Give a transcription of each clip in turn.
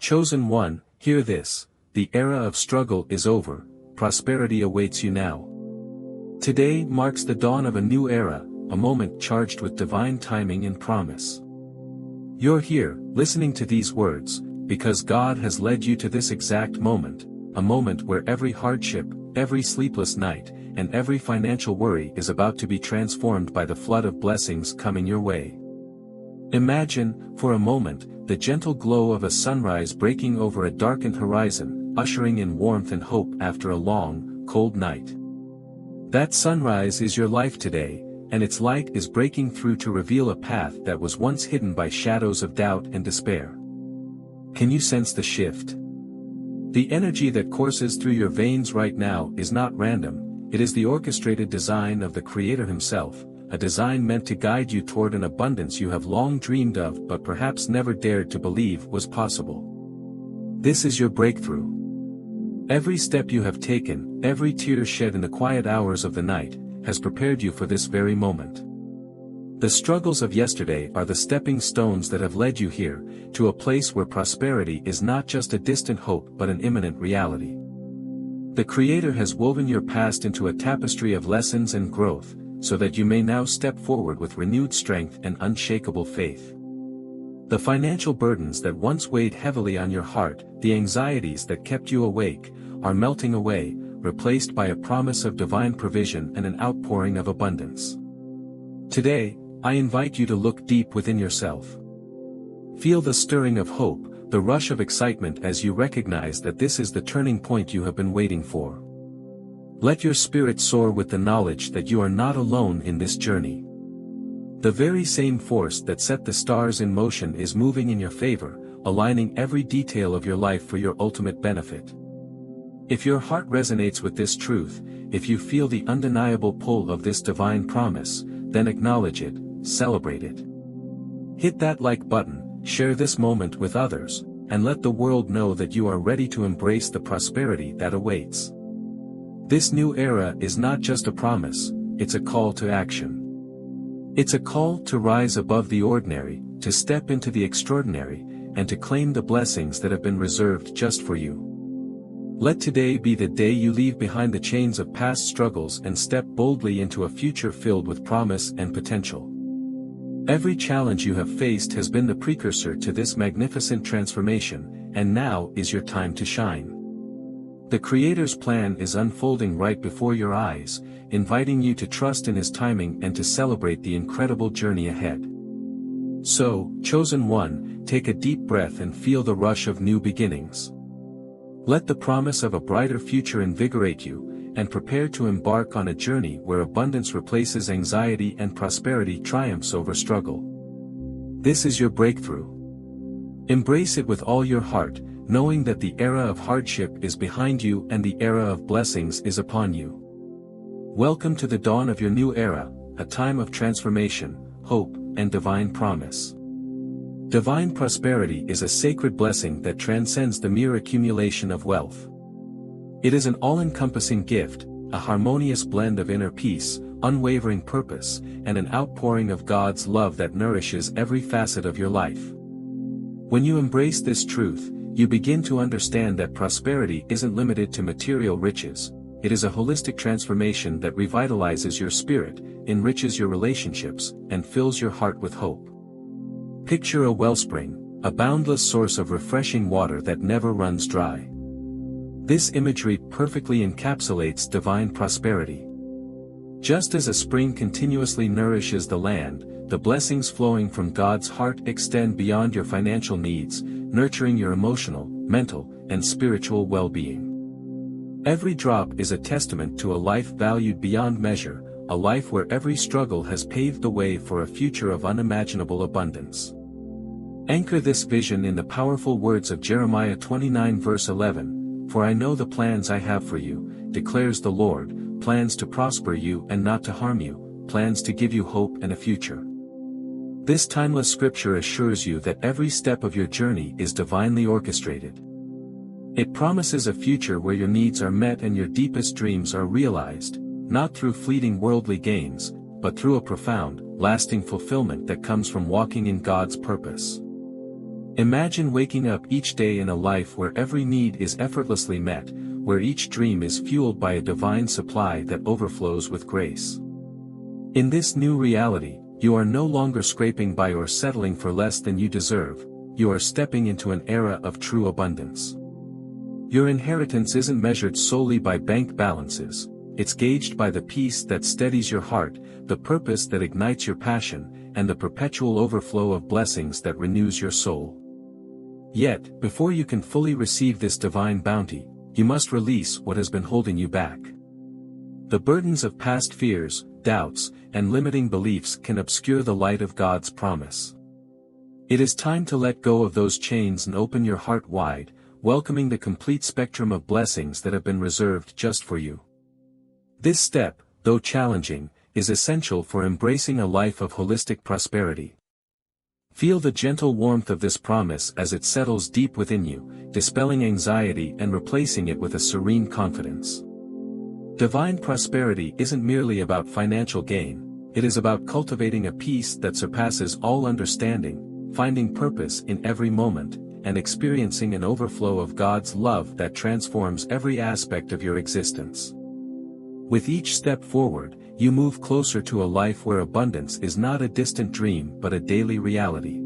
Chosen one, hear this, the era of struggle is over, prosperity awaits you now. Today marks the dawn of a new era, a moment charged with divine timing and promise. You're here, listening to these words, because God has led you to this exact moment, a moment where every hardship, every sleepless night, and every financial worry is about to be transformed by the flood of blessings coming your way. Imagine, for a moment, the gentle glow of a sunrise breaking over a darkened horizon, ushering in warmth and hope after a long, cold night. That sunrise is your life today, and its light is breaking through to reveal a path that was once hidden by shadows of doubt and despair. Can you sense the shift? The energy that courses through your veins right now is not random, it is the orchestrated design of the Creator Himself, a design meant to guide you toward an abundance you have long dreamed of but perhaps never dared to believe was possible. This is your breakthrough. Every step you have taken, every tear shed in the quiet hours of the night, has prepared you for this very moment. The struggles of yesterday are the stepping stones that have led you here, to a place where prosperity is not just a distant hope but an imminent reality. The Creator has woven your past into a tapestry of lessons and growth, so that you may now step forward with renewed strength and unshakable faith. The financial burdens that once weighed heavily on your heart, the anxieties that kept you awake, are melting away, replaced by a promise of divine provision and an outpouring of abundance. Today, I invite you to look deep within yourself. Feel the stirring of hope, the rush of excitement as you recognize that this is the turning point you have been waiting for. Let your spirit soar with the knowledge that you are not alone in this journey. The very same force that set the stars in motion is moving in your favor, aligning every detail of your life for your ultimate benefit. If your heart resonates with this truth, if you feel the undeniable pull of this divine promise, then acknowledge it, celebrate it. Hit that like button, share this moment with others, and let the world know that you are ready to embrace the prosperity that awaits. This new era is not just a promise, it's a call to action. It's a call to rise above the ordinary, to step into the extraordinary, and to claim the blessings that have been reserved just for you. Let today be the day you leave behind the chains of past struggles and step boldly into a future filled with promise and potential. Every challenge you have faced has been the precursor to this magnificent transformation, and now is your time to shine. The Creator's plan is unfolding right before your eyes, inviting you to trust in His timing and to celebrate the incredible journey ahead. So, chosen one, take a deep breath and feel the rush of new beginnings. Let the promise of a brighter future invigorate you, and prepare to embark on a journey where abundance replaces anxiety and prosperity triumphs over struggle. This is your breakthrough. Embrace it with all your heart, knowing that the era of hardship is behind you and the era of blessings is upon you. Welcome to the dawn of your new era, a time of transformation, hope, and divine promise. Divine prosperity is a sacred blessing that transcends the mere accumulation of wealth. It is an all-encompassing gift, a harmonious blend of inner peace, unwavering purpose, and an outpouring of God's love that nourishes every facet of your life. When you embrace this truth, you begin to understand that prosperity isn't limited to material riches, it is a holistic transformation that revitalizes your spirit, enriches your relationships, and fills your heart with hope. Picture a wellspring, a boundless source of refreshing water that never runs dry. This imagery perfectly encapsulates divine prosperity. Just as a spring continuously nourishes the land, the blessings flowing from God's heart extend beyond your financial needs, nurturing your emotional, mental, and spiritual well-being. Every drop is a testament to a life valued beyond measure, a life where every struggle has paved the way for a future of unimaginable abundance. Anchor this vision in the powerful words of Jeremiah 29 verse 11, "For I know the plans I have for you, declares the Lord, plans to prosper you and not to harm you, plans to give you hope and a future." This timeless scripture assures you that every step of your journey is divinely orchestrated. It promises a future where your needs are met and your deepest dreams are realized, not through fleeting worldly gains, but through a profound, lasting fulfillment that comes from walking in God's purpose. Imagine waking up each day in a life where every need is effortlessly met, where each dream is fueled by a divine supply that overflows with grace. In this new reality, you are no longer scraping by or settling for less than you deserve, you are stepping into an era of true abundance. Your inheritance isn't measured solely by bank balances, it's gauged by the peace that steadies your heart, the purpose that ignites your passion, and the perpetual overflow of blessings that renews your soul. Yet, before you can fully receive this divine bounty, you must release what has been holding you back. The burdens of past fears, doubts, and limiting beliefs can obscure the light of God's promise. It is time to let go of those chains and open your heart wide, welcoming the complete spectrum of blessings that have been reserved just for you. This step, though challenging, is essential for embracing a life of holistic prosperity. Feel the gentle warmth of this promise as it settles deep within you, dispelling anxiety and replacing it with a serene confidence. Divine prosperity isn't merely about financial gain, it is about cultivating a peace that surpasses all understanding, finding purpose in every moment, and experiencing an overflow of God's love that transforms every aspect of your existence. With each step forward, you move closer to a life where abundance is not a distant dream but a daily reality.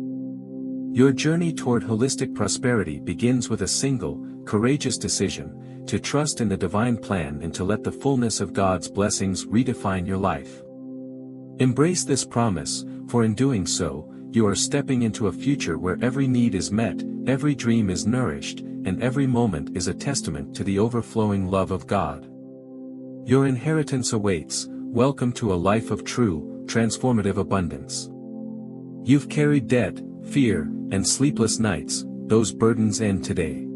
Your journey toward holistic prosperity begins with a single, courageous decision, to trust in the divine plan and to let the fullness of God's blessings redefine your life. Embrace this promise, for in doing so, you are stepping into a future where every need is met, every dream is nourished, and every moment is a testament to the overflowing love of God. Your inheritance awaits. Welcome to a life of true, transformative abundance. You've carried debt, fear, and sleepless nights, those burdens end today.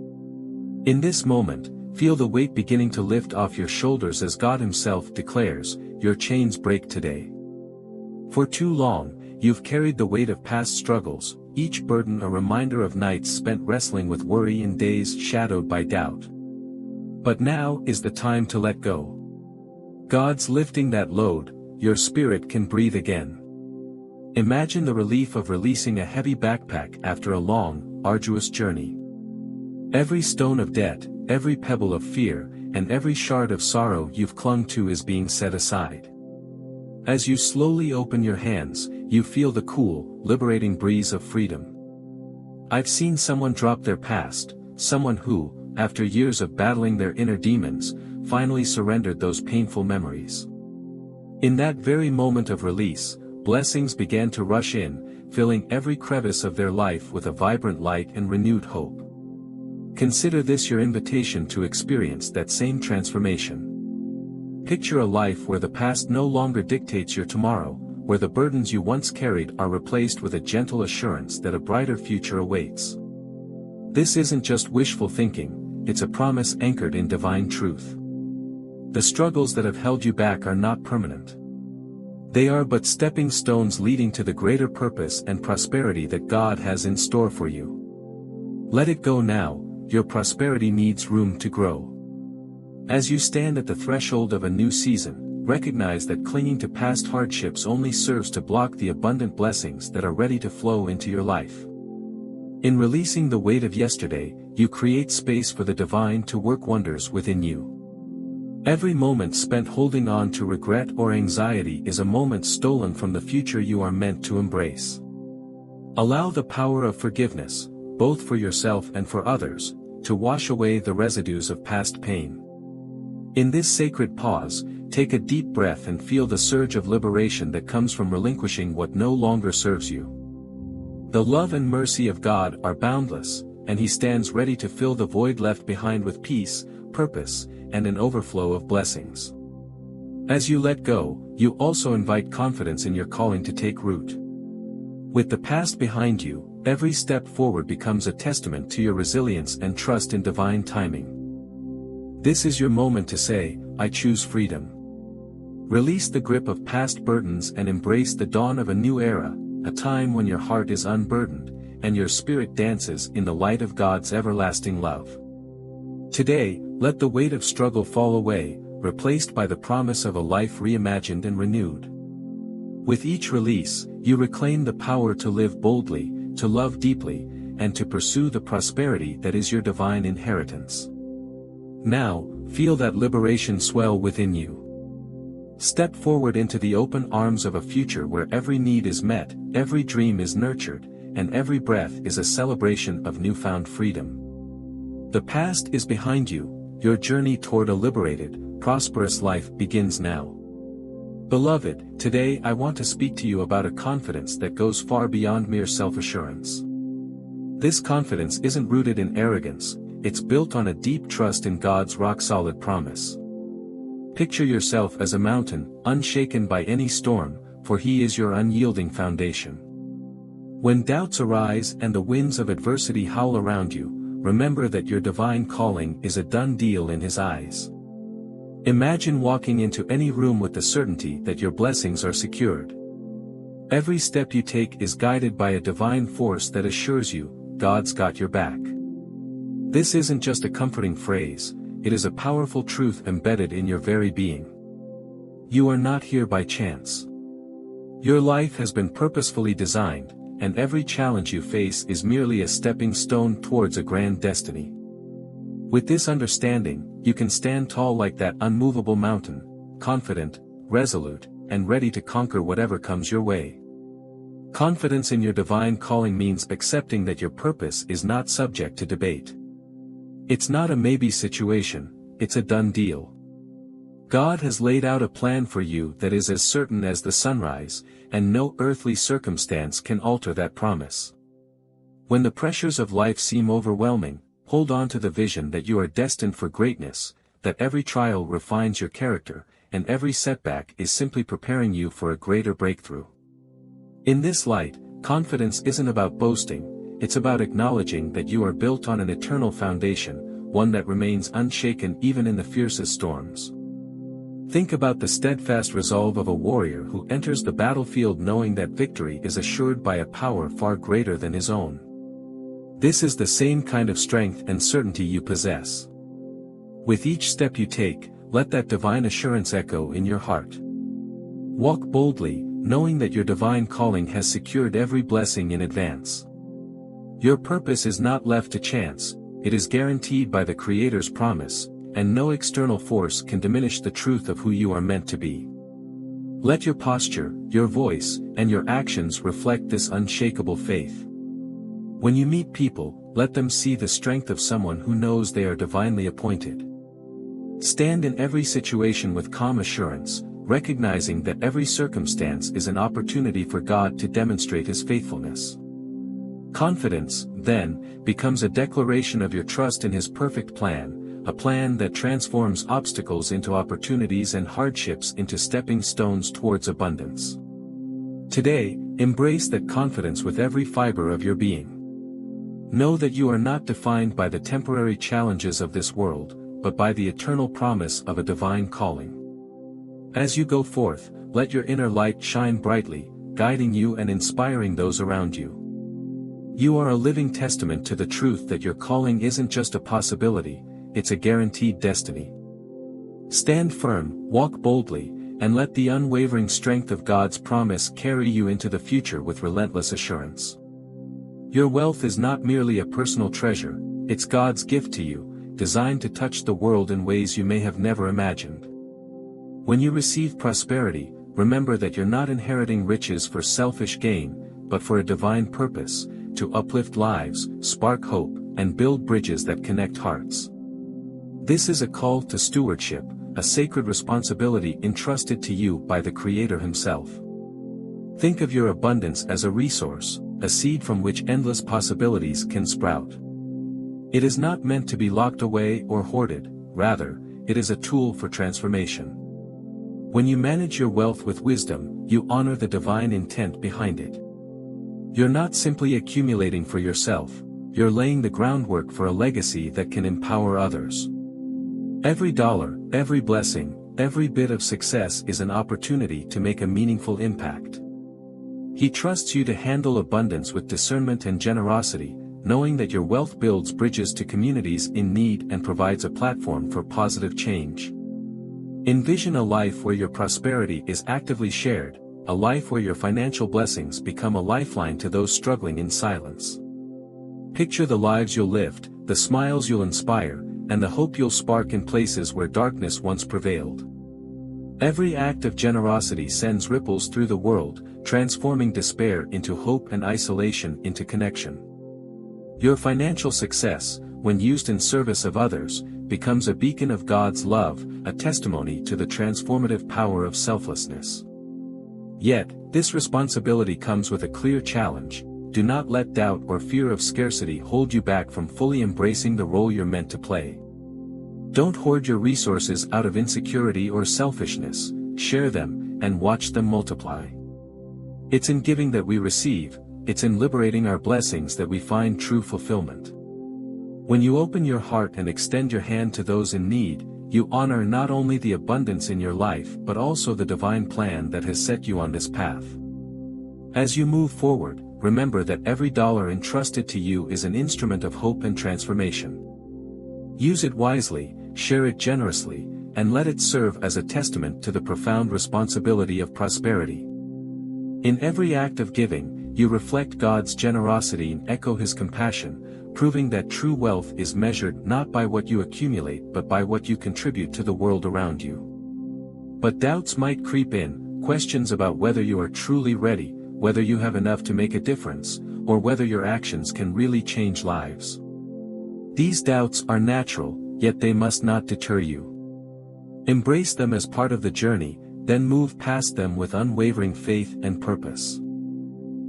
In this moment, feel the weight beginning to lift off your shoulders as God Himself declares, your chains break today. For too long, you've carried the weight of past struggles, each burden a reminder of nights spent wrestling with worry and days shadowed by doubt. But now is the time to let go. God's lifting that load, your spirit can breathe again. Imagine the relief of releasing a heavy backpack after a long, arduous journey. Every stone of debt, every pebble of fear, and every shard of sorrow you've clung to is being set aside. As you slowly open your hands, you feel the cool, liberating breeze of freedom. I've seen someone drop their past, someone who, after years of battling their inner demons, finally surrendered those painful memories. In that very moment of release, blessings began to rush in, filling every crevice of their life with a vibrant light and renewed hope. Consider this your invitation to experience that same transformation. Picture a life where the past no longer dictates your tomorrow, where the burdens you once carried are replaced with a gentle assurance that a brighter future awaits. This isn't just wishful thinking, it's a promise anchored in divine truth. The struggles that have held you back are not permanent. They are but stepping stones leading to the greater purpose and prosperity that God has in store for you. Let it go now, your prosperity needs room to grow. As you stand at the threshold of a new season, recognize that clinging to past hardships only serves to block the abundant blessings that are ready to flow into your life. In releasing the weight of yesterday, you create space for the divine to work wonders within you. Every moment spent holding on to regret or anxiety is a moment stolen from the future you are meant to embrace. Allow the power of forgiveness, both for yourself and for others, to wash away the residues of past pain. In this sacred pause, take a deep breath and feel the surge of liberation that comes from relinquishing what no longer serves you. The love and mercy of God are boundless, and He stands ready to fill the void left behind with peace, purpose, and an overflow of blessings. As you let go, you also invite confidence in your calling to take root. With the past behind you, every step forward becomes a testament to your resilience and trust in divine timing. This is your moment to say, I choose freedom. Release the grip of past burdens and embrace the dawn of a new era, a time when your heart is unburdened, and your spirit dances in the light of God's everlasting love. Today, let the weight of struggle fall away, replaced by the promise of a life reimagined and renewed. With each release, you reclaim the power to live boldly, to love deeply, and to pursue the prosperity that is your divine inheritance. Now, feel that liberation swell within you. Step forward into the open arms of a future where every need is met, every dream is nurtured, and every breath is a celebration of newfound freedom. The past is behind you, your journey toward a liberated, prosperous life begins now. Beloved, today I want to speak to you about a confidence that goes far beyond mere self-assurance. This confidence isn't rooted in arrogance, it's built on a deep trust in God's rock-solid promise. Picture yourself as a mountain, unshaken by any storm, for He is your unyielding foundation. When doubts arise and the winds of adversity howl around you, remember that your divine calling is a done deal in His eyes. Imagine walking into any room with the certainty that your blessings are secured. Every step you take is guided by a divine force that assures you, God's got your back. This isn't just a comforting phrase, it is a powerful truth embedded in your very being. You are not here by chance. Your life has been purposefully designed, and every challenge you face is merely a stepping stone towards a grand destiny. With this understanding, you can stand tall like that unmovable mountain, confident, resolute, and ready to conquer whatever comes your way. Confidence in your divine calling means accepting that your purpose is not subject to debate. It's not a maybe situation, it's a done deal. God has laid out a plan for you that is as certain as the sunrise, and no earthly circumstance can alter that promise. When the pressures of life seem overwhelming, hold on to the vision that you are destined for greatness, that every trial refines your character, and every setback is simply preparing you for a greater breakthrough. In this light, confidence isn't about boasting, it's about acknowledging that you are built on an eternal foundation, one that remains unshaken even in the fiercest storms. Think about the steadfast resolve of a warrior who enters the battlefield knowing that victory is assured by a power far greater than his own. This is the same kind of strength and certainty you possess. With each step you take, let that divine assurance echo in your heart. Walk boldly, knowing that your divine calling has secured every blessing in advance. Your purpose is not left to chance, it is guaranteed by the Creator's promise, and no external force can diminish the truth of who you are meant to be. Let your posture, your voice, and your actions reflect this unshakable faith. When you meet people, let them see the strength of someone who knows they are divinely appointed. Stand in every situation with calm assurance, recognizing that every circumstance is an opportunity for God to demonstrate His faithfulness. Confidence, then, becomes a declaration of your trust in His perfect plan, a plan that transforms obstacles into opportunities and hardships into stepping stones towards abundance. Today, embrace that confidence with every fiber of your being. Know that you are not defined by the temporary challenges of this world, but by the eternal promise of a divine calling. As you go forth, let your inner light shine brightly, guiding you and inspiring those around you. You are a living testament to the truth that your calling isn't just a possibility, it's a guaranteed destiny. Stand firm, walk boldly, and let the unwavering strength of God's promise carry you into the future with relentless assurance. Your wealth is not merely a personal treasure, it's God's gift to you, designed to touch the world in ways you may have never imagined. When you receive prosperity, remember that you're not inheriting riches for selfish gain, but for a divine purpose, to uplift lives, spark hope, and build bridges that connect hearts. This is a call to stewardship, a sacred responsibility entrusted to you by the Creator Himself. Think of your abundance as a resource, a seed from which endless possibilities can sprout. It is not meant to be locked away or hoarded, rather, it is a tool for transformation. When you manage your wealth with wisdom, you honor the divine intent behind it. You're not simply accumulating for yourself, you're laying the groundwork for a legacy that can empower others. Every dollar, every blessing, every bit of success is an opportunity to make a meaningful impact. He trusts you to handle abundance with discernment and generosity, knowing that your wealth builds bridges to communities in need and provides a platform for positive change. Envision a life where your prosperity is actively shared, a life where your financial blessings become a lifeline to those struggling in silence. Picture the lives you'll lift, the smiles you'll inspire, and the hope you'll spark in places where darkness once prevailed. Every act of generosity sends ripples through the world, transforming despair into hope and isolation into connection. Your financial success, when used in service of others, becomes a beacon of God's love, a testimony to the transformative power of selflessness. Yet, this responsibility comes with a clear challenge: do not let doubt or fear of scarcity hold you back from fully embracing the role you're meant to play. Don't hoard your resources out of insecurity or selfishness, share them, and watch them multiply. It's in giving that we receive, it's in liberating our blessings that we find true fulfillment. When you open your heart and extend your hand to those in need, you honor not only the abundance in your life but also the divine plan that has set you on this path. As you move forward, remember that every dollar entrusted to you is an instrument of hope and transformation. Use it wisely, share it generously, and let it serve as a testament to the profound responsibility of prosperity. In every act of giving, you reflect God's generosity and echo His compassion, proving that true wealth is measured not by what you accumulate but by what you contribute to the world around you. But doubts might creep in, questions about whether you are truly ready, whether you have enough to make a difference, or whether your actions can really change lives. These doubts are natural, yet they must not deter you. Embrace them as part of the journey, then move past them with unwavering faith and purpose.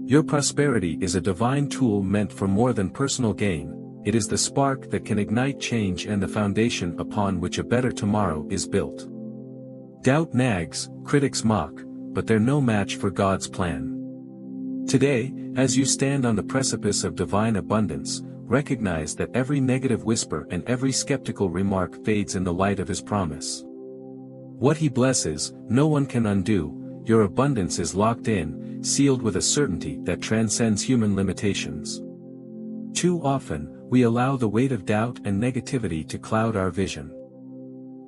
Your prosperity is a divine tool meant for more than personal gain. It is the spark that can ignite change and the foundation upon which a better tomorrow is built. Doubt nags, critics mock, but they're no match for God's plan. Today, as you stand on the precipice of divine abundance, recognize that every negative whisper and every skeptical remark fades in the light of His promise. What He blesses, no one can undo. Your abundance is locked in, sealed with a certainty that transcends human limitations. Too often, we allow the weight of doubt and negativity to cloud our vision.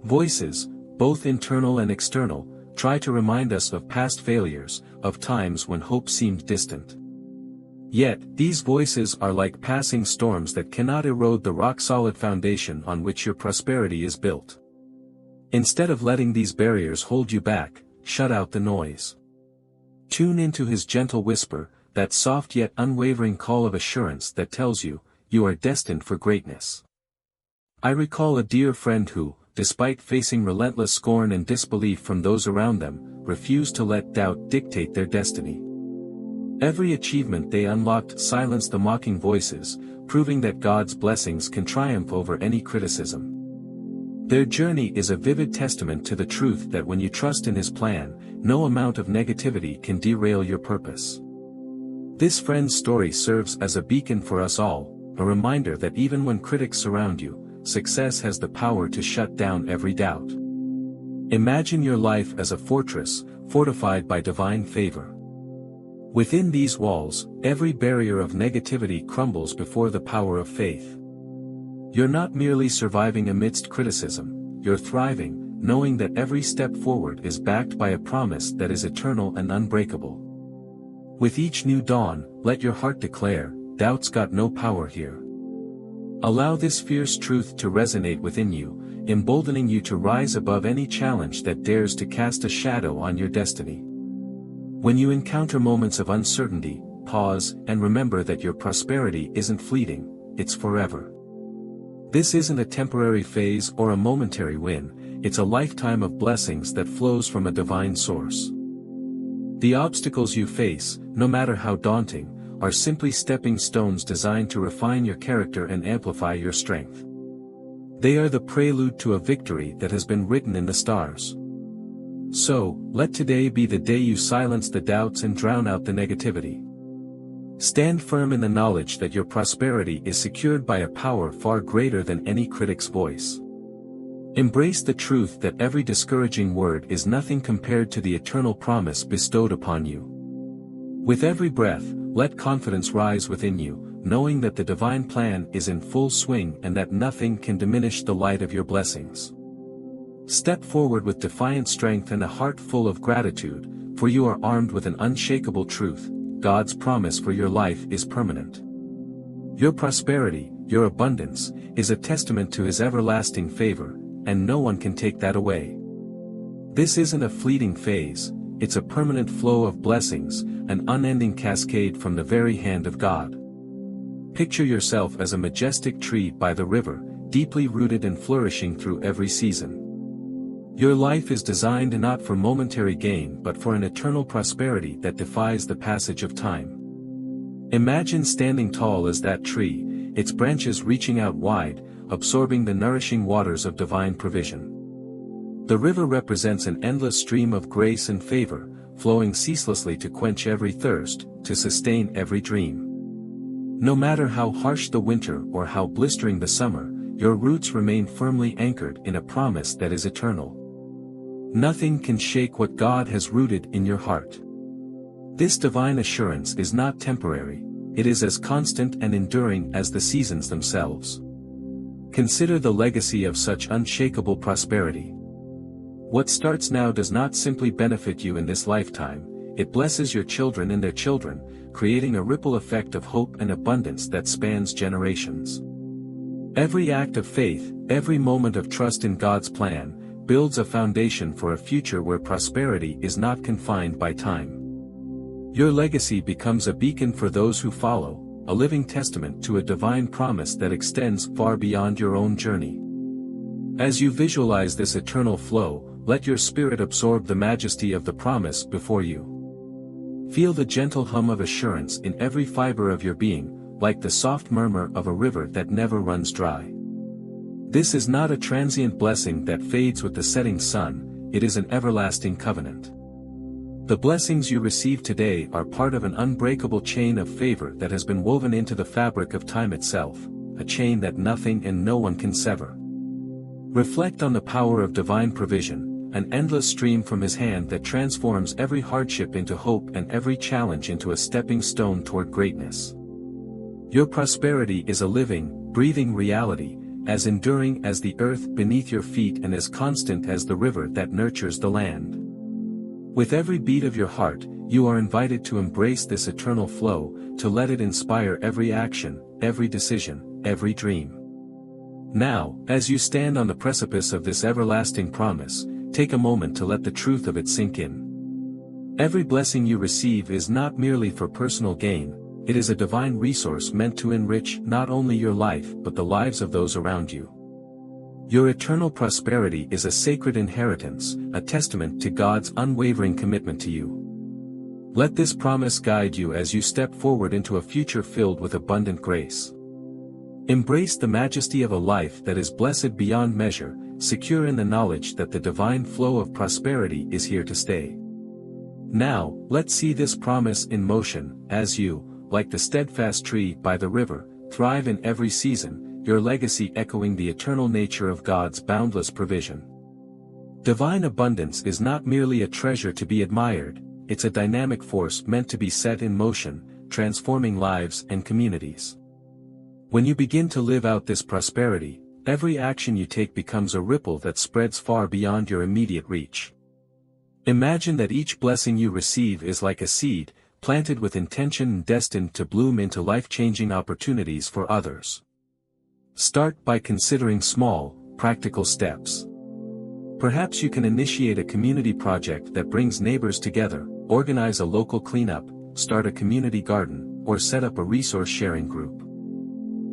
Voices, both internal and external, try to remind us of past failures, of times when hope seemed distant. Yet, these voices are like passing storms that cannot erode the rock-solid foundation on which your prosperity is built. Instead of letting these barriers hold you back, shut out the noise. Tune into His gentle whisper, that soft yet unwavering call of assurance that tells you, you are destined for greatness. I recall a dear friend who, despite facing relentless scorn and disbelief from those around them, refused to let doubt dictate their destiny. Every achievement they unlocked silenced the mocking voices, proving that God's blessings can triumph over any criticism. Their journey is a vivid testament to the truth that when you trust in His plan, no amount of negativity can derail your purpose. This friend's story serves as a beacon for us all, a reminder that even when critics surround you, success has the power to shut down every doubt. Imagine your life as a fortress, fortified by divine favor. Within these walls, every barrier of negativity crumbles before the power of faith. You're not merely surviving amidst criticism, you're thriving, knowing that every step forward is backed by a promise that is eternal and unbreakable. With each new dawn, let your heart declare, doubt's got no power here. Allow this fierce truth to resonate within you, emboldening you to rise above any challenge that dares to cast a shadow on your destiny. When you encounter moments of uncertainty, pause and remember that your prosperity isn't fleeting, it's forever. This isn't a temporary phase or a momentary win, it's a lifetime of blessings that flows from a divine source. The obstacles you face, no matter how daunting, are simply stepping stones designed to refine your character and amplify your strength. They are the prelude to a victory that has been written in the stars. So, let today be the day you silence the doubts and drown out the negativity. Stand firm in the knowledge that your prosperity is secured by a power far greater than any critic's voice. Embrace the truth that every discouraging word is nothing compared to the eternal promise bestowed upon you. With every breath, let confidence rise within you, knowing that the divine plan is in full swing and that nothing can diminish the light of your blessings. Step forward with defiant strength and a heart full of gratitude, for you are armed with an unshakable truth: God's promise for your life is permanent. Your prosperity, your abundance, is a testament to His everlasting favor, and no one can take that away. This isn't a fleeting phase, it's a permanent flow of blessings, an unending cascade from the very hand of God. Picture yourself as a majestic tree by the river, deeply rooted and flourishing through every season. Your life is designed not for momentary gain but for an eternal prosperity that defies the passage of time. Imagine standing tall as that tree, its branches reaching out wide, absorbing the nourishing waters of divine provision. The river represents an endless stream of grace and favor, flowing ceaselessly to quench every thirst, to sustain every dream. No matter how harsh the winter or how blistering the summer, your roots remain firmly anchored in a promise that is eternal. Nothing can shake what God has rooted in your heart. This divine assurance is not temporary, it is as constant and enduring as the seasons themselves. Consider the legacy of such unshakable prosperity. What starts now does not simply benefit you in this lifetime, it blesses your children and their children, creating a ripple effect of hope and abundance that spans generations. Every act of faith, every moment of trust in God's plan, builds a foundation for a future where prosperity is not confined by time. Your legacy becomes a beacon for those who follow, a living testament to a divine promise that extends far beyond your own journey. As you visualize this eternal flow, let your spirit absorb the majesty of the promise before you. Feel the gentle hum of assurance in every fiber of your being, like the soft murmur of a river that never runs dry. This is not a transient blessing that fades with the setting sun, it is an everlasting covenant. The blessings you receive today are part of an unbreakable chain of favor that has been woven into the fabric of time itself, a chain that nothing and no one can sever. Reflect on the power of divine provision, an endless stream from His hand that transforms every hardship into hope and every challenge into a stepping stone toward greatness. Your prosperity is a living, breathing reality, as enduring as the earth beneath your feet and as constant as the river that nurtures the land. With every beat of your heart, you are invited to embrace this eternal flow, to let it inspire every action, every decision, every dream. Now, as you stand on the precipice of this everlasting promise, take a moment to let the truth of it sink in. Every blessing you receive is not merely for personal gain, it is a divine resource meant to enrich not only your life but the lives of those around you. Your eternal prosperity is a sacred inheritance, a testament to God's unwavering commitment to you. Let this promise guide you as you step forward into a future filled with abundant grace. Embrace the majesty of a life that is blessed beyond measure, secure in the knowledge that the divine flow of prosperity is here to stay. Now, let's see this promise in motion, as you, like the steadfast tree by the river, thrive in every season, your legacy echoing the eternal nature of God's boundless provision. Divine abundance is not merely a treasure to be admired, it's a dynamic force meant to be set in motion, transforming lives and communities. When you begin to live out this prosperity, every action you take becomes a ripple that spreads far beyond your immediate reach. Imagine that each blessing you receive is like a seed, planted with intention and destined to bloom into life-changing opportunities for others. Start by considering small, practical steps. Perhaps you can initiate a community project that brings neighbors together, organize a local cleanup, start a community garden, or set up a resource-sharing group.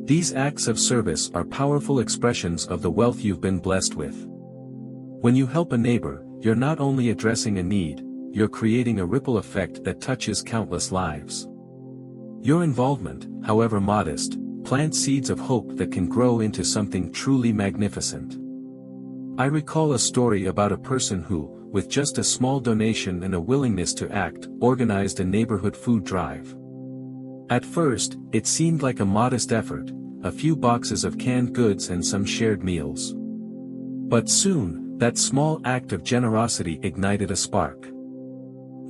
These acts of service are powerful expressions of the wealth you've been blessed with. When you help a neighbor, you're not only addressing a need, you're creating a ripple effect that touches countless lives. Your involvement, however modest, plants seeds of hope that can grow into something truly magnificent. I recall a story about a person who, with just a small donation and a willingness to act, organized a neighborhood food drive. At first, it seemed like a modest effort, a few boxes of canned goods and some shared meals. But soon, that small act of generosity ignited a spark.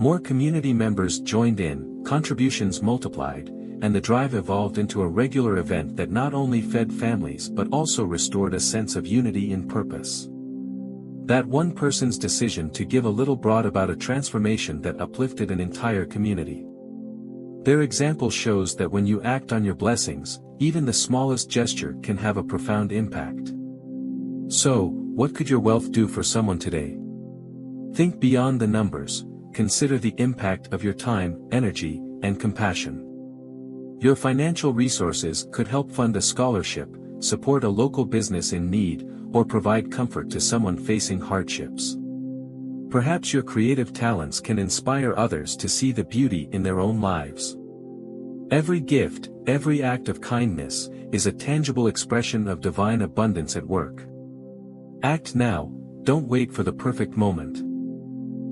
More community members joined in, contributions multiplied, and the drive evolved into a regular event that not only fed families but also restored a sense of unity in purpose. That one person's decision to give a little brought about a transformation that uplifted an entire community. Their example shows that when you act on your blessings, even the smallest gesture can have a profound impact. So, what could your wealth do for someone today? Think beyond the numbers, consider the impact of your time, energy, and compassion. Your financial resources could help fund a scholarship, support a local business in need, or provide comfort to someone facing hardships. Perhaps your creative talents can inspire others to see the beauty in their own lives. Every gift, every act of kindness, is a tangible expression of divine abundance at work. Act now, don't wait for the perfect moment.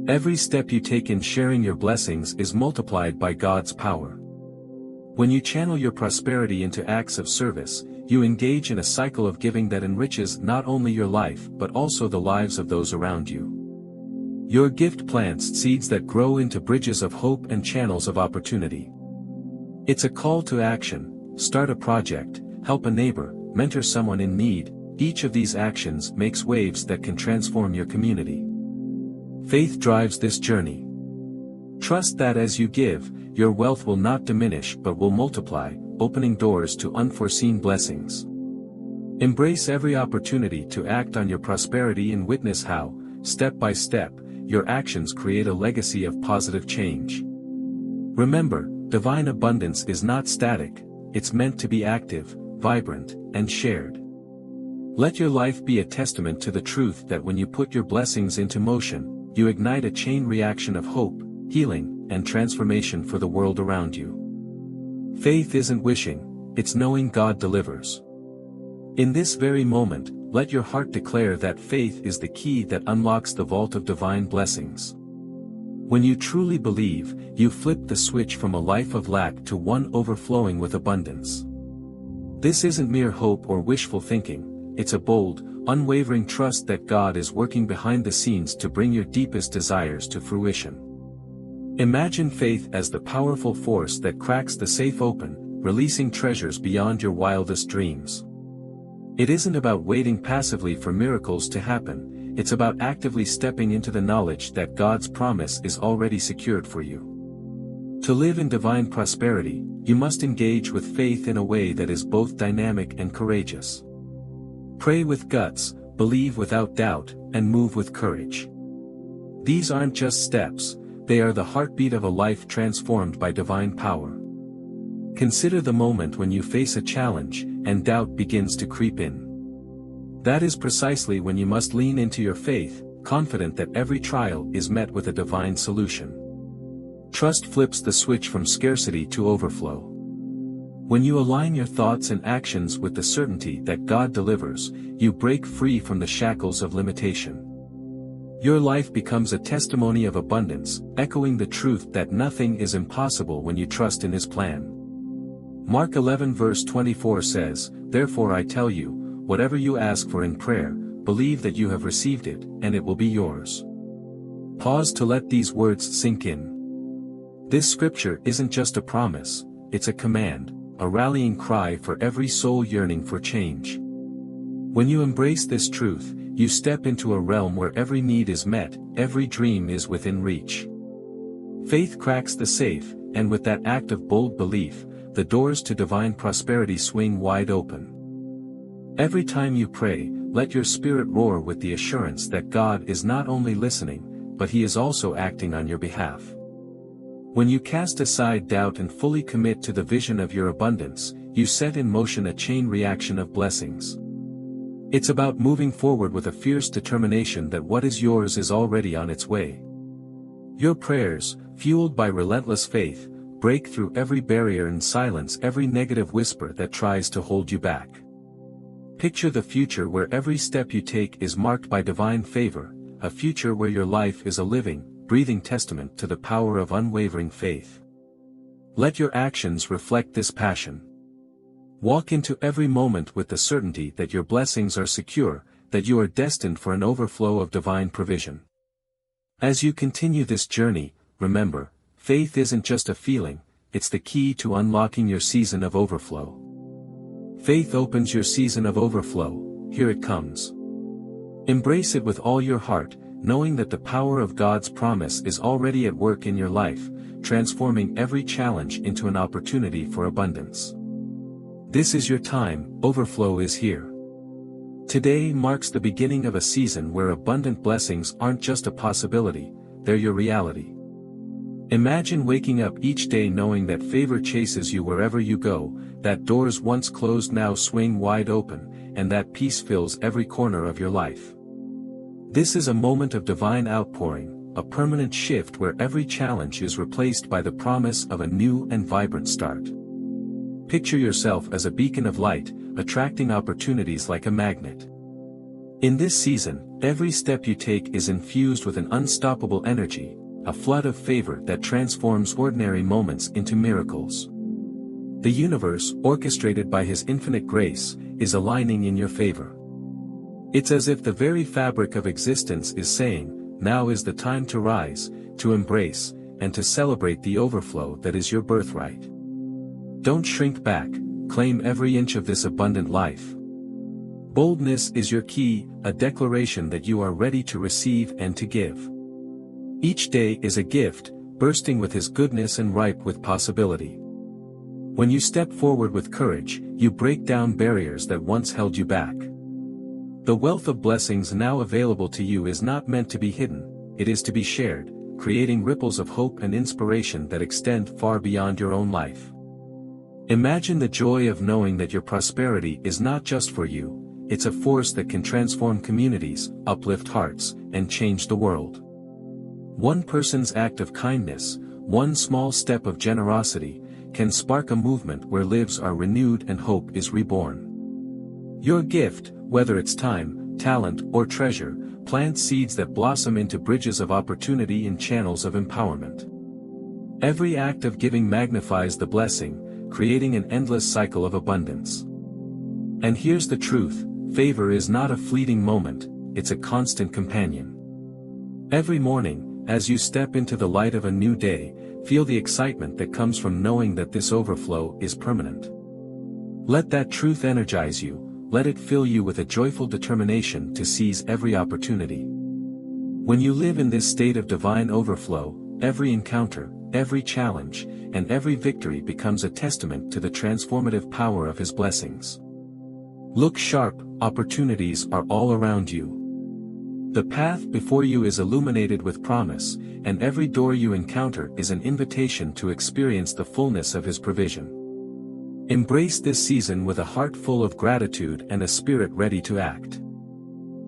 Every step you take in sharing your blessings is multiplied by God's power. When you channel your prosperity into acts of service, you engage in a cycle of giving that enriches not only your life but also the lives of those around you. Your gift plants seeds that grow into bridges of hope and channels of opportunity. It's a call to action: start a project, help a neighbor, mentor someone in need. Each of these actions makes waves that can transform your community. Faith drives this journey. Trust that as you give, your wealth will not diminish but will multiply, opening doors to unforeseen blessings. Embrace every opportunity to act on your prosperity and witness how, step by step, your actions create a legacy of positive change. Remember, divine abundance is not static, it's meant to be active, vibrant, and shared. Let your life be a testament to the truth that when you put your blessings into motion, you ignite a chain reaction of hope, healing, and transformation for the world around you. Faith isn't wishing, it's knowing God delivers. In this very moment, let your heart declare that faith is the key that unlocks the vault of divine blessings. When you truly believe, you flip the switch from a life of lack to one overflowing with abundance. This isn't mere hope or wishful thinking, it's a bold, unwavering trust that God is working behind the scenes to bring your deepest desires to fruition. Imagine faith as the powerful force that cracks the safe open, releasing treasures beyond your wildest dreams. It isn't about waiting passively for miracles to happen, it's about actively stepping into the knowledge that God's promise is already secured for you. To live in divine prosperity, you must engage with faith in a way that is both dynamic and courageous. Pray with guts, believe without doubt, and move with courage. These aren't just steps, they are the heartbeat of a life transformed by divine power. Consider the moment when you face a challenge, and doubt begins to creep in. That is precisely when you must lean into your faith, confident that every trial is met with a divine solution. Trust flips the switch from scarcity to overflow. When you align your thoughts and actions with the certainty that God delivers, you break free from the shackles of limitation. Your life becomes a testimony of abundance, echoing the truth that nothing is impossible when you trust in His plan. Mark 11 verse 24 says, "Therefore I tell you, whatever you ask for in prayer, believe that you have received it, and it will be yours." Pause to let these words sink in. This scripture isn't just a promise, it's a command, a rallying cry for every soul yearning for change. When you embrace this truth, you step into a realm where every need is met, every dream is within reach. Faith cracks the safe, and with that act of bold belief, the doors to divine prosperity swing wide open. Every time you pray, let your spirit roar with the assurance that God is not only listening, but He is also acting on your behalf. When you cast aside doubt and fully commit to the vision of your abundance, you set in motion a chain reaction of blessings. It's about moving forward with a fierce determination that what is yours is already on its way. Your prayers, fueled by relentless faith, break through every barrier and silence every negative whisper that tries to hold you back. Picture the future where every step you take is marked by divine favor, a future where your life is a living, breathing testament to the power of unwavering faith. Let your actions reflect this passion. Walk into every moment with the certainty that your blessings are secure, that you are destined for an overflow of divine provision. As you continue this journey, remember, faith isn't just a feeling, it's the key to unlocking your season of overflow. Faith opens your season of overflow, here it comes. Embrace it with all your heart, knowing that the power of God's promise is already at work in your life, transforming every challenge into an opportunity for abundance. This is your time, overflow is here. Today marks the beginning of a season where abundant blessings aren't just a possibility, they're your reality. Imagine waking up each day knowing that favor chases you wherever you go, that doors once closed now swing wide open, and that peace fills every corner of your life. This is a moment of divine outpouring, a permanent shift where every challenge is replaced by the promise of a new and vibrant start. Picture yourself as a beacon of light, attracting opportunities like a magnet. In this season, every step you take is infused with an unstoppable energy, a flood of favor that transforms ordinary moments into miracles. The universe, orchestrated by His infinite grace, is aligning in your favor. It's as if the very fabric of existence is saying, now is the time to rise, to embrace, and to celebrate the overflow that is your birthright. Don't shrink back, claim every inch of this abundant life. Boldness is your key, a declaration that you are ready to receive and to give. Each day is a gift, bursting with His goodness and ripe with possibility. When you step forward with courage, you break down barriers that once held you back. The wealth of blessings now available to you is not meant to be hidden, it is to be shared, creating ripples of hope and inspiration that extend far beyond your own life. Imagine the joy of knowing that your prosperity is not just for you, it's a force that can transform communities, uplift hearts, and change the world. One person's act of kindness, one small step of generosity, can spark a movement where lives are renewed and hope is reborn. Your gift, whether it's time, talent, or treasure, plants seeds that blossom into bridges of opportunity and channels of empowerment. Every act of giving magnifies the blessing, creating an endless cycle of abundance. And here's the truth, favor is not a fleeting moment, it's a constant companion. Every morning, as you step into the light of a new day, feel the excitement that comes from knowing that this overflow is permanent. Let that truth energize you, let it fill you with a joyful determination to seize every opportunity. When you live in this state of divine overflow, every encounter, every challenge, and every victory becomes a testament to the transformative power of His blessings. Look sharp, opportunities are all around you. The path before you is illuminated with promise, and every door you encounter is an invitation to experience the fullness of His provision. Embrace this season with a heart full of gratitude and a spirit ready to act.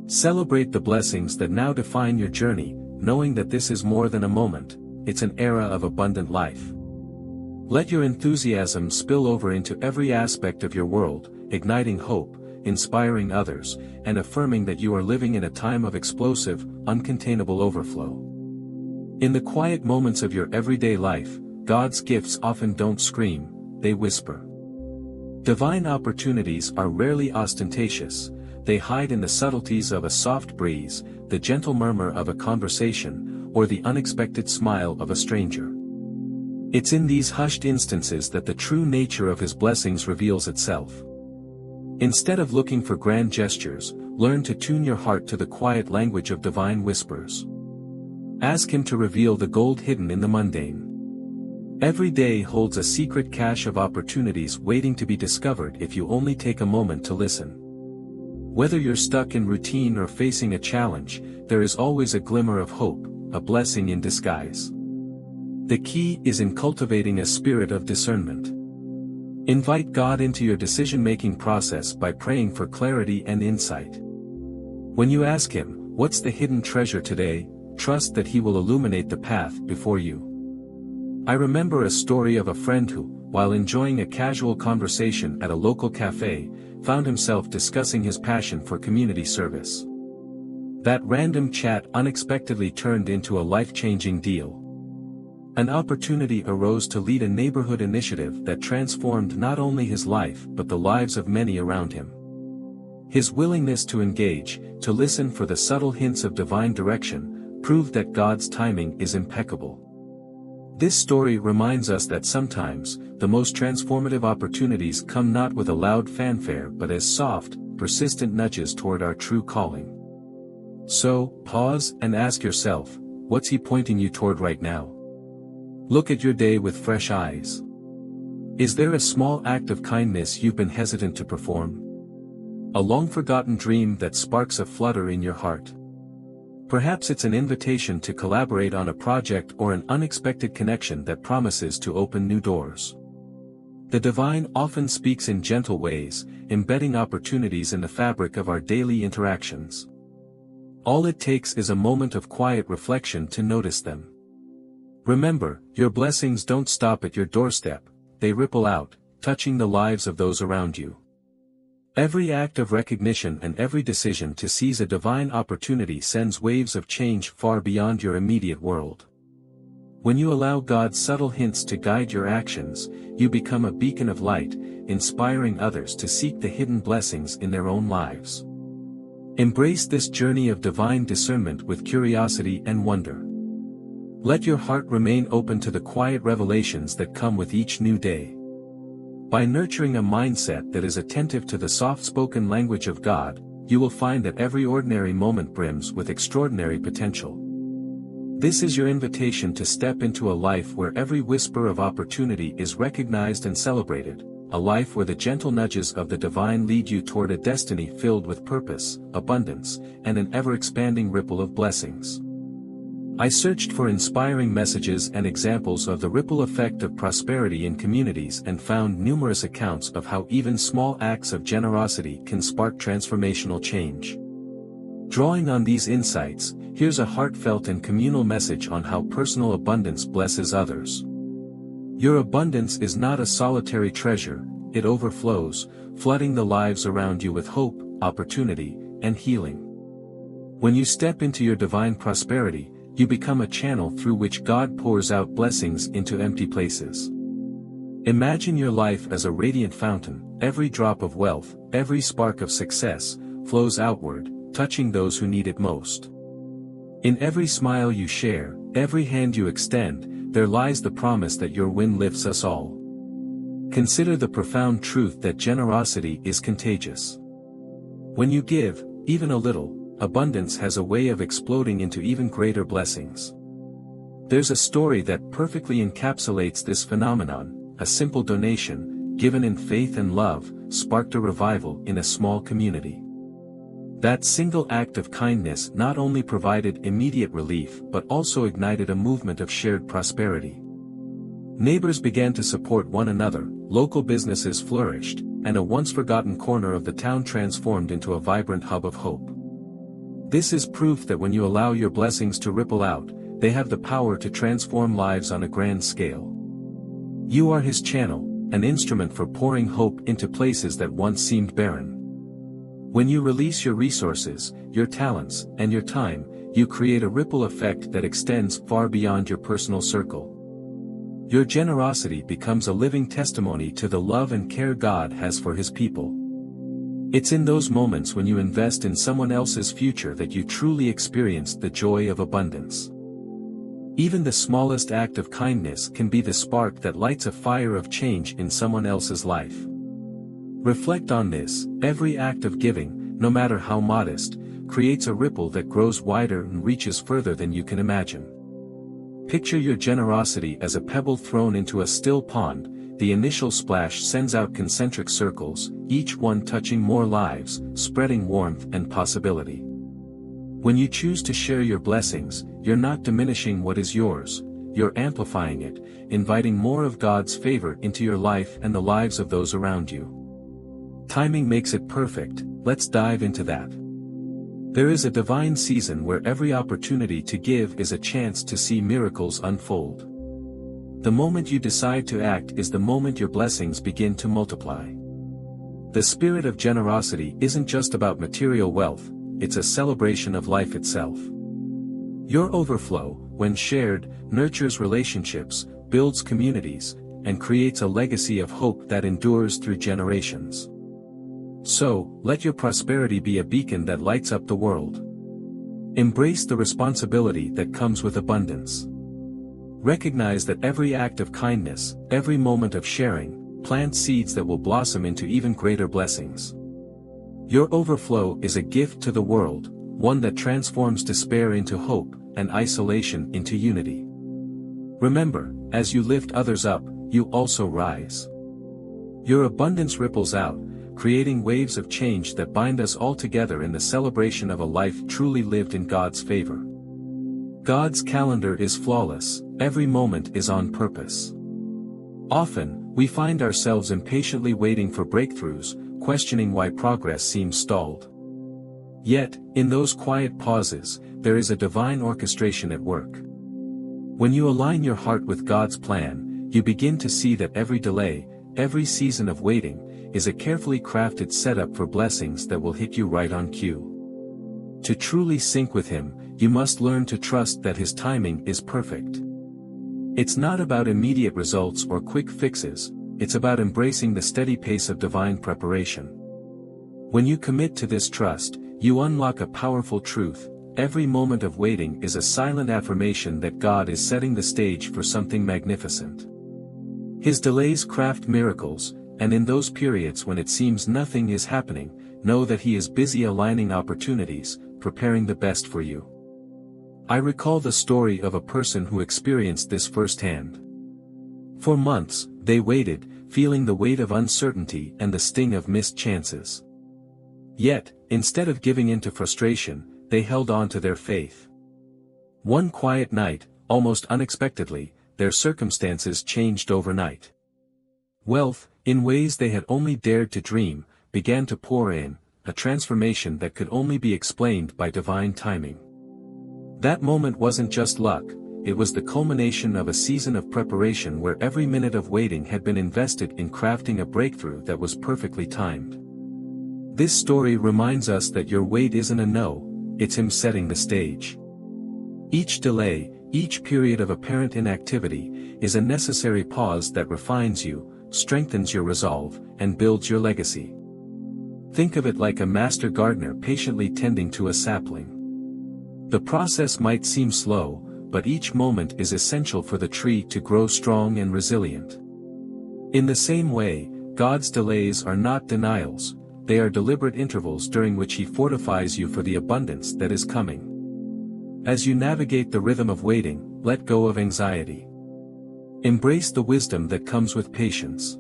Celebrate the blessings that now define your journey, knowing that this is more than a moment, it's an era of abundant life. Let your enthusiasm spill over into every aspect of your world, igniting hope, inspiring others, and affirming that you are living in a time of explosive, uncontainable overflow. In the quiet moments of your everyday life, God's gifts often don't scream, they whisper. Divine opportunities are rarely ostentatious, they hide in the subtleties of a soft breeze, the gentle murmur of a conversation, or the unexpected smile of a stranger. It's in these hushed instances that the true nature of His blessings reveals itself. Instead of looking for grand gestures, learn to tune your heart to the quiet language of divine whispers. Ask Him to reveal the gold hidden in the mundane. Every day holds a secret cache of opportunities waiting to be discovered if you only take a moment to listen. Whether you're stuck in routine or facing a challenge, there is always a glimmer of hope, a blessing in disguise. The key is in cultivating a spirit of discernment. Invite God into your decision-making process by praying for clarity and insight. When you ask Him, "What's the hidden treasure today?" trust that He will illuminate the path before you. I remember a story of a friend who, while enjoying a casual conversation at a local cafe, found himself discussing his passion for community service. That random chat unexpectedly turned into a life-changing deal. An opportunity arose to lead a neighborhood initiative that transformed not only his life but the lives of many around him. His willingness to engage, to listen for the subtle hints of divine direction, proved that God's timing is impeccable. This story reminds us that sometimes, the most transformative opportunities come not with a loud fanfare but as soft, persistent nudges toward our true calling. So, pause and ask yourself, what's He pointing you toward right now? Look at your day with fresh eyes. Is there a small act of kindness you've been hesitant to perform? A long-forgotten dream that sparks a flutter in your heart? Perhaps it's an invitation to collaborate on a project or an unexpected connection that promises to open new doors. The divine often speaks in gentle ways, embedding opportunities in the fabric of our daily interactions. All it takes is a moment of quiet reflection to notice them. Remember, your blessings don't stop at your doorstep, they ripple out, touching the lives of those around you. Every act of recognition and every decision to seize a divine opportunity sends waves of change far beyond your immediate world. When you allow God's subtle hints to guide your actions, you become a beacon of light, inspiring others to seek the hidden blessings in their own lives. Embrace this journey of divine discernment with curiosity and wonder. Let your heart remain open to the quiet revelations that come with each new day. By nurturing a mindset that is attentive to the soft-spoken language of God, you will find that every ordinary moment brims with extraordinary potential. This is your invitation to step into a life where every whisper of opportunity is recognized and celebrated, a life where the gentle nudges of the divine lead you toward a destiny filled with purpose, abundance, and an ever-expanding ripple of blessings. I searched for inspiring messages and examples of the ripple effect of prosperity in communities and found numerous accounts of how even small acts of generosity can spark transformational change. Drawing on these insights, here's a heartfelt and communal message on how personal abundance blesses others. Your abundance is not a solitary treasure, it overflows, flooding the lives around you with hope, opportunity, and healing. When you step into your divine prosperity, you become a channel through which God pours out blessings into empty places. Imagine your life as a radiant fountain, every drop of wealth, every spark of success, flows outward, touching those who need it most. In every smile you share, every hand you extend, there lies the promise that your wind lifts us all. Consider the profound truth that generosity is contagious. When you give, even a little, abundance has a way of exploding into even greater blessings. There's a story that perfectly encapsulates this phenomenon. A simple donation, given in faith and love, sparked a revival in a small community. That single act of kindness not only provided immediate relief but also ignited a movement of shared prosperity. Neighbors began to support one another, local businesses flourished, and a once-forgotten corner of the town transformed into a vibrant hub of hope. This is proof that when you allow your blessings to ripple out, they have the power to transform lives on a grand scale. You are His channel, an instrument for pouring hope into places that once seemed barren. When you release your resources, your talents, and your time, you create a ripple effect that extends far beyond your personal circle. Your generosity becomes a living testimony to the love and care God has for His people. It's in those moments when you invest in someone else's future that you truly experience the joy of abundance. Even the smallest act of kindness can be the spark that lights a fire of change in someone else's life. Reflect on this: every act of giving, no matter how modest, creates a ripple that grows wider and reaches further than you can imagine. Picture your generosity as a pebble thrown into a still pond. The initial splash sends out concentric circles, each one touching more lives, spreading warmth and possibility. When you choose to share your blessings, you're not diminishing what is yours, you're amplifying it, inviting more of God's favor into your life and the lives of those around you. Timing makes it perfect. Let's dive into that. There is a divine season where every opportunity to give is a chance to see miracles unfold. The moment you decide to act is the moment your blessings begin to multiply. The spirit of generosity isn't just about material wealth, it's a celebration of life itself. Your overflow, when shared, nurtures relationships, builds communities, and creates a legacy of hope that endures through generations. So, let your prosperity be a beacon that lights up the world. Embrace the responsibility that comes with abundance. Recognize that every act of kindness, every moment of sharing, plants seeds that will blossom into even greater blessings. Your overflow is a gift to the world, one that transforms despair into hope, and isolation into unity. Remember, as you lift others up, you also rise. Your abundance ripples out, creating waves of change that bind us all together in the celebration of a life truly lived in God's favor. God's calendar is flawless, every moment is on purpose. Often, we find ourselves impatiently waiting for breakthroughs, questioning why progress seems stalled. Yet, in those quiet pauses, there is a divine orchestration at work. When you align your heart with God's plan, you begin to see that every delay, every season of waiting, is a carefully crafted setup for blessings that will hit you right on cue. To truly sync with Him, you must learn to trust that His timing is perfect. It's not about immediate results or quick fixes, it's about embracing the steady pace of divine preparation. When you commit to this trust, you unlock a powerful truth: every moment of waiting is a silent affirmation that God is setting the stage for something magnificent. His delays craft miracles, and in those periods when it seems nothing is happening, know that He is busy aligning opportunities, preparing the best for you. I recall the story of a person who experienced this firsthand. For months, they waited, feeling the weight of uncertainty and the sting of missed chances. Yet, instead of giving in to frustration, they held on to their faith. One quiet night, almost unexpectedly, their circumstances changed overnight. Wealth, in ways they had only dared to dream, began to pour in, a transformation that could only be explained by divine timing. That moment wasn't just luck, it was the culmination of a season of preparation where every minute of waiting had been invested in crafting a breakthrough that was perfectly timed. This story reminds us that your wait isn't a no, it's Him setting the stage. Each delay, each period of apparent inactivity, is a necessary pause that refines you, strengthens your resolve, and builds your legacy. Think of it like a master gardener patiently tending to a sapling. The process might seem slow, but each moment is essential for the tree to grow strong and resilient. In the same way, God's delays are not denials, they are deliberate intervals during which He fortifies you for the abundance that is coming. As you navigate the rhythm of waiting, let go of anxiety. Embrace the wisdom that comes with patience.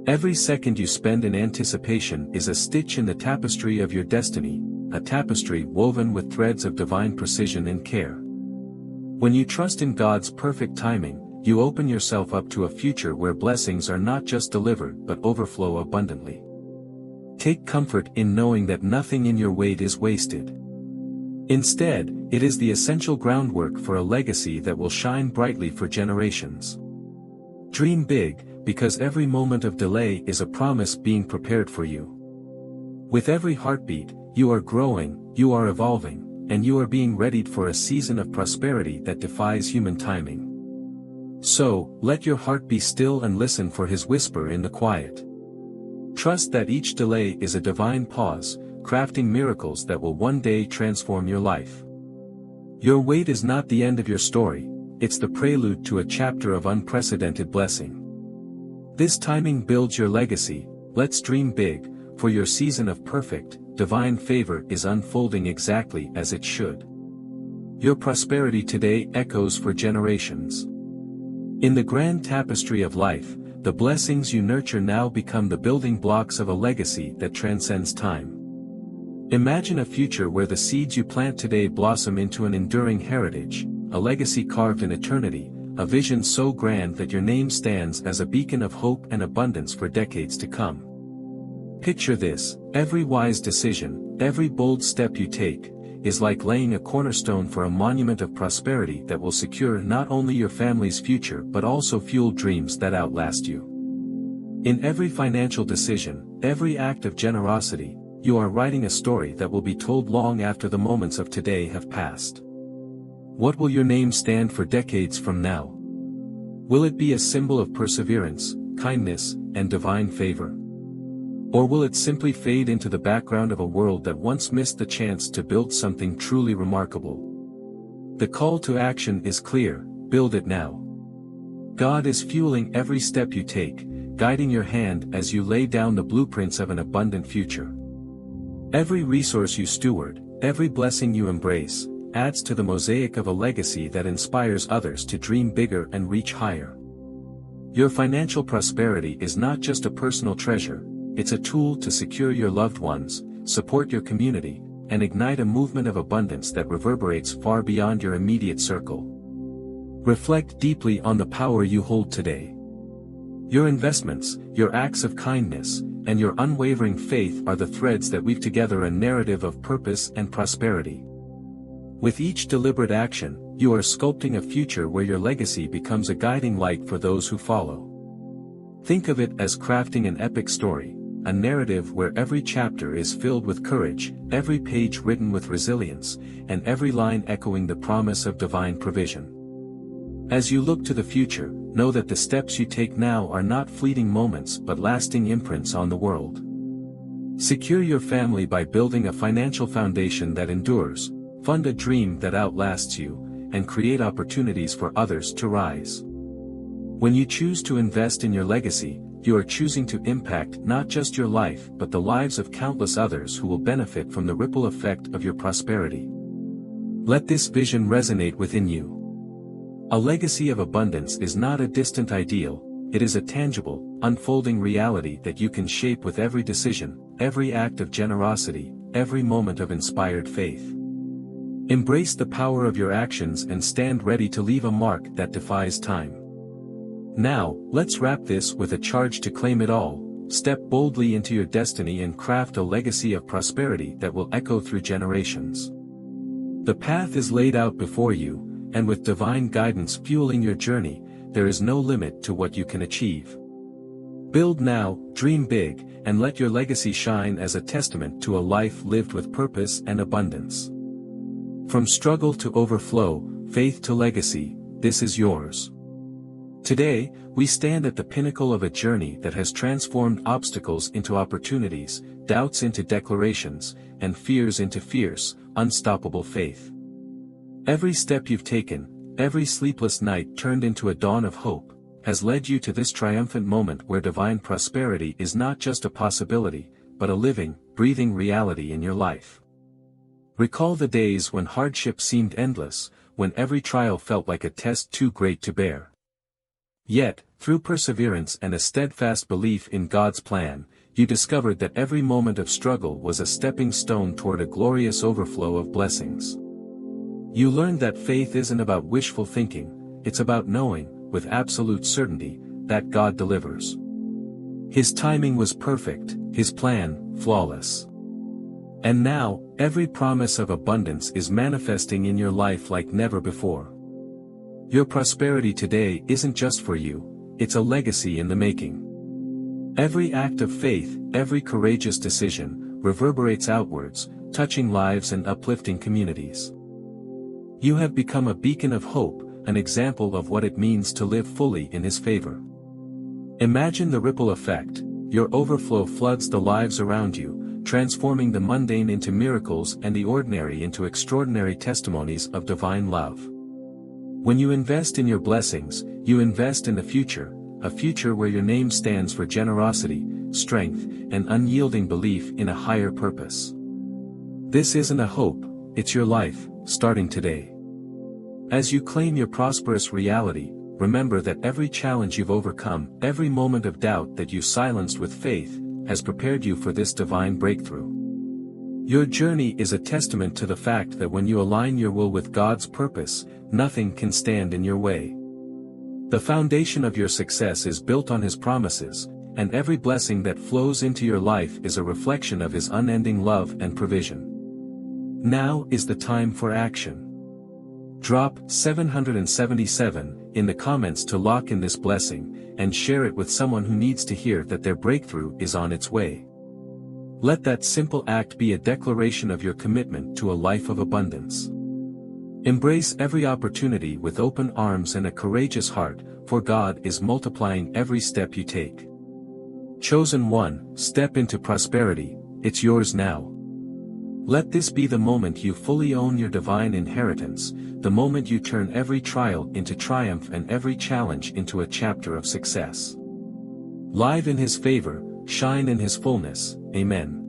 Every second you spend in anticipation is a stitch in the tapestry of your destiny, a tapestry woven with threads of divine precision and care. When you trust in God's perfect timing, you open yourself up to a future where blessings are not just delivered but overflow abundantly. Take comfort in knowing that nothing in your wait is wasted. Instead, it is the essential groundwork for a legacy that will shine brightly for generations. Dream big, because every moment of delay is a promise being prepared for you. With every heartbeat, you are growing, you are evolving, and you are being readied for a season of prosperity that defies human timing. So, let your heart be still and listen for His whisper in the quiet. Trust that each delay is a divine pause, crafting miracles that will one day transform your life. Your wait is not the end of your story, it's the prelude to a chapter of unprecedented blessing. This timing builds your legacy. Let's dream big, for your season of perfect, divine favor is unfolding exactly as it should. Your prosperity today echoes for generations. In the grand tapestry of life, the blessings you nurture now become the building blocks of a legacy that transcends time. Imagine a future where the seeds you plant today blossom into an enduring heritage, a legacy carved in eternity, a vision so grand that your name stands as a beacon of hope and abundance for decades to come. Picture this: every wise decision, every bold step you take, is like laying a cornerstone for a monument of prosperity that will secure not only your family's future but also fuel dreams that outlast you. In every financial decision, every act of generosity, you are writing a story that will be told long after the moments of today have passed. What will your name stand for decades from now? Will it be a symbol of perseverance, kindness, and divine favor? Or will it simply fade into the background of a world that once missed the chance to build something truly remarkable? The call to action is clear: build it now. God is fueling every step you take, guiding your hand as you lay down the blueprints of an abundant future. Every resource you steward, every blessing you embrace, adds to the mosaic of a legacy that inspires others to dream bigger and reach higher. Your financial prosperity is not just a personal treasure, it's a tool to secure your loved ones, support your community, and ignite a movement of abundance that reverberates far beyond your immediate circle. Reflect deeply on the power you hold today. Your investments, your acts of kindness, and your unwavering faith are the threads that weave together a narrative of purpose and prosperity. With each deliberate action, you are sculpting a future where your legacy becomes a guiding light for those who follow. Think of it as crafting an epic story, a narrative where every chapter is filled with courage, every page written with resilience, and every line echoing the promise of divine provision. As you look to the future, know that the steps you take now are not fleeting moments but lasting imprints on the world. Secure your family by building a financial foundation that endures, fund a dream that outlasts you, and create opportunities for others to rise. When you choose to invest in your legacy, you are choosing to impact not just your life but the lives of countless others who will benefit from the ripple effect of your prosperity. Let this vision resonate within you. A legacy of abundance is not a distant ideal, it is a tangible, unfolding reality that you can shape with every decision, every act of generosity, every moment of inspired faith. Embrace the power of your actions and stand ready to leave a mark that defies time. Now, let's wrap this with a charge to claim it all. Step boldly into your destiny and craft a legacy of prosperity that will echo through generations. The path is laid out before you, and with divine guidance fueling your journey, there is no limit to what you can achieve. Build now, dream big, and let your legacy shine as a testament to a life lived with purpose and abundance. From struggle to overflow, faith to legacy, this is yours. Today, we stand at the pinnacle of a journey that has transformed obstacles into opportunities, doubts into declarations, and fears into fierce, unstoppable faith. Every step you've taken, every sleepless night turned into a dawn of hope, has led you to this triumphant moment where divine prosperity is not just a possibility, but a living, breathing reality in your life. Recall the days when hardship seemed endless, when every trial felt like a test too great to bear. Yet, through perseverance and a steadfast belief in God's plan, you discovered that every moment of struggle was a stepping stone toward a glorious overflow of blessings. You learned that faith isn't about wishful thinking, it's about knowing, with absolute certainty, that God delivers. His timing was perfect, His plan, flawless. And now, every promise of abundance is manifesting in your life like never before. Your prosperity today isn't just for you, it's a legacy in the making. Every act of faith, every courageous decision, reverberates outwards, touching lives and uplifting communities. You have become a beacon of hope, an example of what it means to live fully in His favor. Imagine the ripple effect. Your overflow floods the lives around you, transforming the mundane into miracles and the ordinary into extraordinary testimonies of divine love. When you invest in your blessings, you invest in the future, a future where your name stands for generosity, strength, and unyielding belief in a higher purpose. This isn't a hope, it's your life, starting today. As you claim your prosperous reality, remember that every challenge you've overcome, every moment of doubt that you silenced with faith, has prepared you for this divine breakthrough. Your journey is a testament to the fact that when you align your will with God's purpose, nothing can stand in your way. The foundation of your success is built on His promises, and every blessing that flows into your life is a reflection of His unending love and provision. Now is the time for action. Drop 777 in the comments to lock in this blessing, and share it with someone who needs to hear that their breakthrough is on its way. Let that simple act be a declaration of your commitment to a life of abundance. Embrace every opportunity with open arms and a courageous heart, for God is multiplying every step you take. Chosen one, step into prosperity, it's yours now. Let this be the moment you fully own your divine inheritance, the moment you turn every trial into triumph and every challenge into a chapter of success. Live in His favor, shine in His fullness, Amen.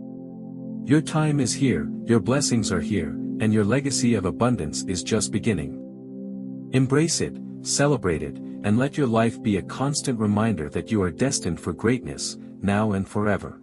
Your time is here, your blessings are here, and your legacy of abundance is just beginning. Embrace it, celebrate it, and let your life be a constant reminder that you are destined for greatness, now and forever.